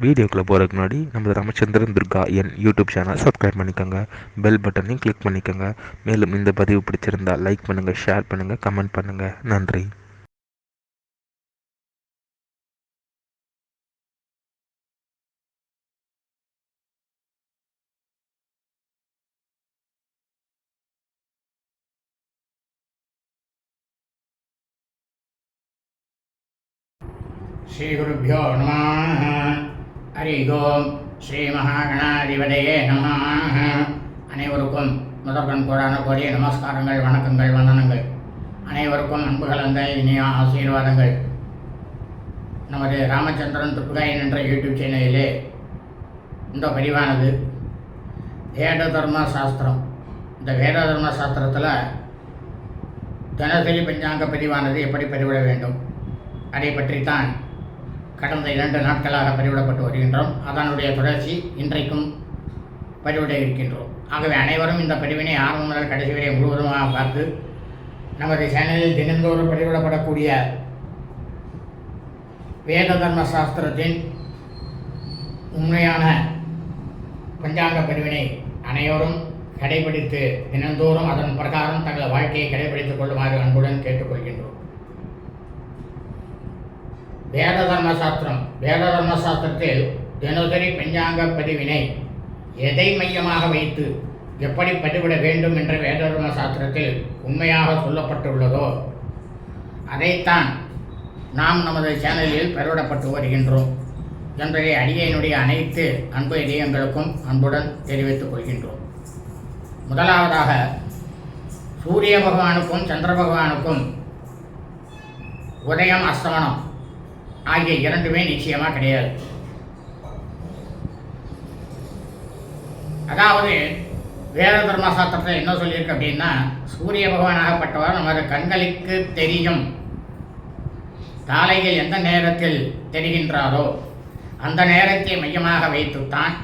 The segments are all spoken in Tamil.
வீடியோக்குள்ளே போகிறதுக்கு முன்னாடி நம்ம Ramachandran Durga YouTube channel subscribe பண்ணிக்கோங்க, பெல் பட்டனையும் கிளிக் பண்ணிக்கோங்க. மேலும் இந்த பதிவு பிடிச்சிருந்தால் லைக் பண்ணுங்கள், ஷேர் பண்ணுங்கள், கமெண்ட் பண்ணுங்கள். நன்றி. ஸ்ரீகுருभ्यो நமः. ஹரி ஓம். ஸ்ரீ மகாகணாதிபதியே நமः. அனைவருக்கும் முதற்கண் கோடான கோடிய நமஸ்காரங்கள், வணக்கங்கள், வந்தனங்கள். அனைவருக்கும் அன்பு கலந்த இனிய ஆசீர்வாதங்கள். நமது ராமச்சந்திரன் துர்கா என்ற யூடியூப் சேனலிலே இந்த பதிவானது வேத தர்ம சாஸ்திரம். இந்த வேத தர்ம சாஸ்திரத்தில் தினசரி பஞ்சாங்க பதிவானது எப்படி பதிவிட வேண்டும் அதை பற்றித்தான் கடந்த 2 நாட்களாக பதிவிடப்பட்டு வருகின்றோம். அதனுடைய தொடர்ச்சி இன்றைக்கும் பதிவிட இருக்கின்றோம். ஆகவே அனைவரும் இந்த பதிவினை ஆரம்பம் முதல் கடைசி வரை முழுவதுமாக பார்த்து நமது சேனலில் தினந்தோறும் பதிவிடப்படக்கூடிய வேத தர்ம சாஸ்திரத்தின் உண்மையான பஞ்சாங்க பதிவினை அனைவரும் கடைபிடித்து தினந்தோறும் அதன் பிரகாரம் தங்கள் வாழ்க்கையை கடைபிடித்துக் கொள்ளுமாறு அன்புடன் கேட்டுக்கொள்கின்றோம். வேத தர்ம சாஸ்திரத்தில் தினசரி பஞ்சாங்க பதிவினை எதை மையமாக வைத்து எப்படி பதிவிட வேண்டும் என்ற வேத தர்ம சாஸ்திரத்தில் உண்மையாக சொல்லப்பட்டுள்ளதோ அதைத்தான் நாம் நமது சேனலில் பதிவிடப்பட்டு வருகின்றோம் என்பதை அடியனுடைய அனைத்து அன்பு இதயங்களுக்கும் அன்புடன் தெரிவித்துக் கொள்கின்றோம். முதலாவதாக சூரிய பகவானுக்கும் சந்திர பகவானுக்கும் உதயம் அஸ்தமனம் ஆகிய 2மே நிச்சயமாக கிடையாது. அதாவது வேத தர்ம சாஸ்திரத்தில் என்ன சொல்லியிருக்கு அப்படின்னா, சூரிய பகவானாகப்பட்டவர் நமது கண்களுக்கு தெரியும் காலையில் எந்த நேரத்தில் தெரிகின்றாரோ அந்த நேரத்தை மையமாக வைத்துத்தான்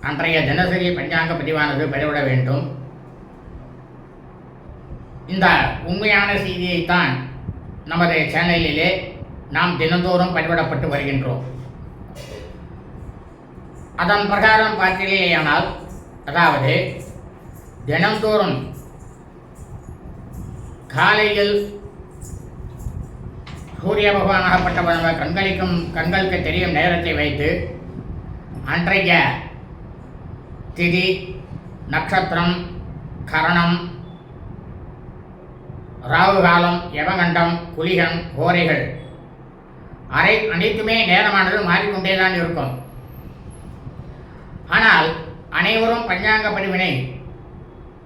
அன்றைய தினசரி பஞ்சாங்க பதிவானது பதிவிட வேண்டும். இந்த உண்மையான செய்தியைத்தான் நமது சேனலிலே நாம் தினந்தோறும் பதிவிடப்பட்டு வருகின்றோம். அதன் பிரகாரம் பார்க்கிறேயானால், அதாவது தினந்தோறும் காலையில் சூரிய பகவானாகப்பட்ட கண்களுக்கு தெரியும் நேரத்தை வைத்து அன்றைய திதி, நட்சத்திரம், கரணம், ராகு காலம், யமகண்டம், குளிகன், கோரைகள் அனைத்துமே நேரமானது மாறிக்கொண்டே தான் இருக்கும். ஆனால் அனைவரும் பஞ்சாங்க பதிவினை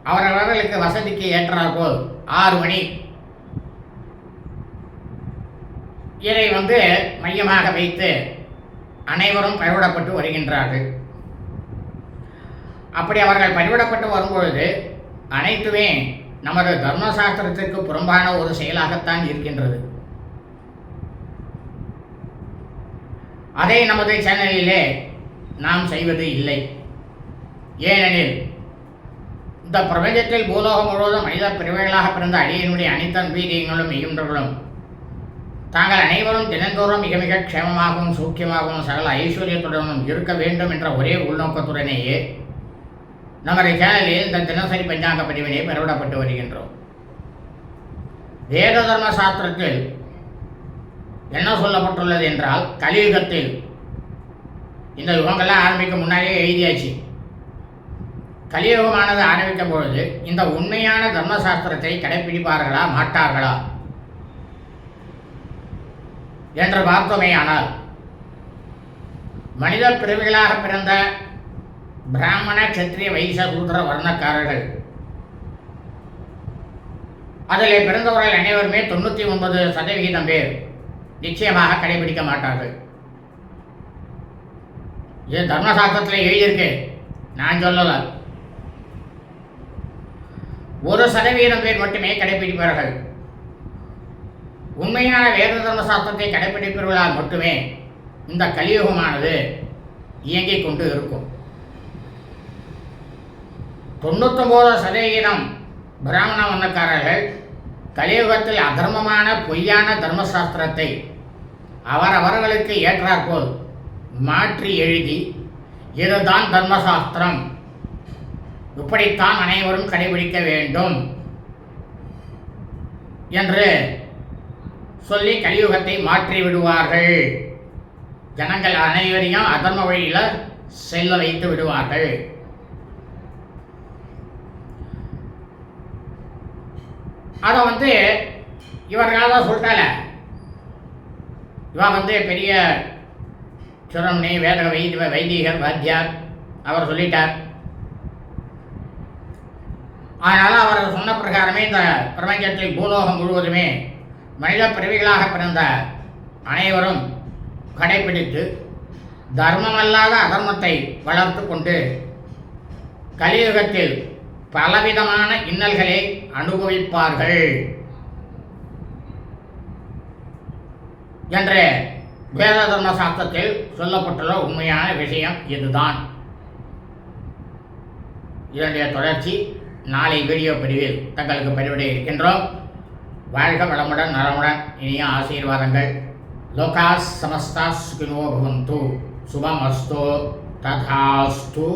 அவரவர்களுக்கு வசதிக்கு ஏற்றாற்போல் 6 மணி இதை மையமாக வைத்து அனைவரும் பதிவிடப்பட்டு வருகின்றார்கள். அப்படி அவர்கள் பதிவிடப்பட்டு வரும்பொழுது அனைத்துமே நமது தர்மசாஸ்திரத்திற்கு புறம்பான ஒரு செயலாகத்தான் இருக்கின்றது. அதை நமது சேனலிலே நாம் செய்வது இல்லை. ஏனெனில் இந்த பிரபஞ்சத்தில் பூலோகம் முழுவதும் மனித பிரிவுகளாக பிறந்த அடியனுடைய அனைத்து அன்பீரியங்களும் மெய்யுன்றர்களும் தாங்கள் அனைவரும் தினந்தோறும் மிக மிக க்ஷேமமாகவும் சூக்கியமாகவும் சகல ஐஸ்வர்யத்துடனும் இருக்க வேண்டும் என்ற ஒரே உள்நோக்கத்துடனேயே நமது சேனலில் இந்த தினசரி பஞ்சாங்க பதிவினை பதிவிடப்பட்டு வருகின்றோம். வேத தர்ம சாஸ்திரத்தில் என்ன சொல்லப்பட்டுள்ளது என்றால், கலியுகத்தில் இந்த யுகங்கள்லாம் ஆரம்பிக்க முன்னாடியே எழுதியாச்சு. கலியுகமானது ஆரம்பிக்கும் பொழுது இந்த உண்மையான தர்மசாஸ்திரத்தை கடைப்பிடிப்பார்களா மாட்டார்களா என்று பார்த்தோமேயானால், மனித பிரிவுகளாக பிறந்த பிராமண, கத்திரிய, வைச, சூத்திர வர்ணக்காரர்கள் அதில் பிறந்தவர்கள் அனைவருமே 99% பேர் நிச்சயமாக கடைபிடிக்க மாட்டார்கள். இது தர்மசாஸ்திரத்தில் எழுதியிருக்கு, நான் சொல்லல. 1% பேர் மட்டுமே கடைபிடிப்பார்கள். உண்மையான வேத தர்மசாஸ்திரத்தை கடைபிடிப்பவர்களால் மட்டுமே இந்த கலியுகமானது இயங்கிக் கொண்டு இருக்கும். 99% பிராமண வண்ணக்காரர்கள் கலியுகத்தில் அதர்மமான பொய்யான தர்மசாஸ்திரத்தை அவரவர்களுக்கு ஏற்றாற்போல் மாற்றி எழுதி இதுதான் தர்மசாஸ்திரம், இப்படித்தான் அனைவரும் கடைபிடிக்க வேண்டும் என்று சொல்லி கலியுகத்தை மாற்றி விடுவார்கள். ஜனங்கள் அனைவரையும் அதர்ம வழியில் செல்ல வைத்து விடுவார்கள். அதை இவர்களால் தான் சொல்லிட்டால. இவன் பெரிய சுரமணி வேத வைதிகர் வாத்தியார், அவர் சொல்லிட்டார். அதனால் அவர் சொன்ன பிரகாரமே இந்த பிரபஞ்சத்தில் பூலோகம் முழுவதுமே மனித பிறவிகளாக பிறந்த அனைவரும் கடைபிடித்து தர்மமல்லாத அதர்மத்தை வளர்த்து கொண்டு கலியுகத்தில் பலவிதமான இன்னல்களை அனுபவிப்பார்கள் என்ற வேத தர்ம சாஸ்திரத்தில் சொல்லப்பட்டுள்ள உண்மையான விஷயம் இதுதான். இதனுடைய தொடர்ச்சி நாளை வீடியோ பிரிவில் தங்களுக்கு பதிவிட இருக்கின்றோம். வாழ்க வளமுடன் நலமுடன் இனிய ஆசீர்வாதங்கள். லோகாஸ் சமஸ்தா சுகினோ பவந்து. சுபமஸ்து. ததாஸ்து.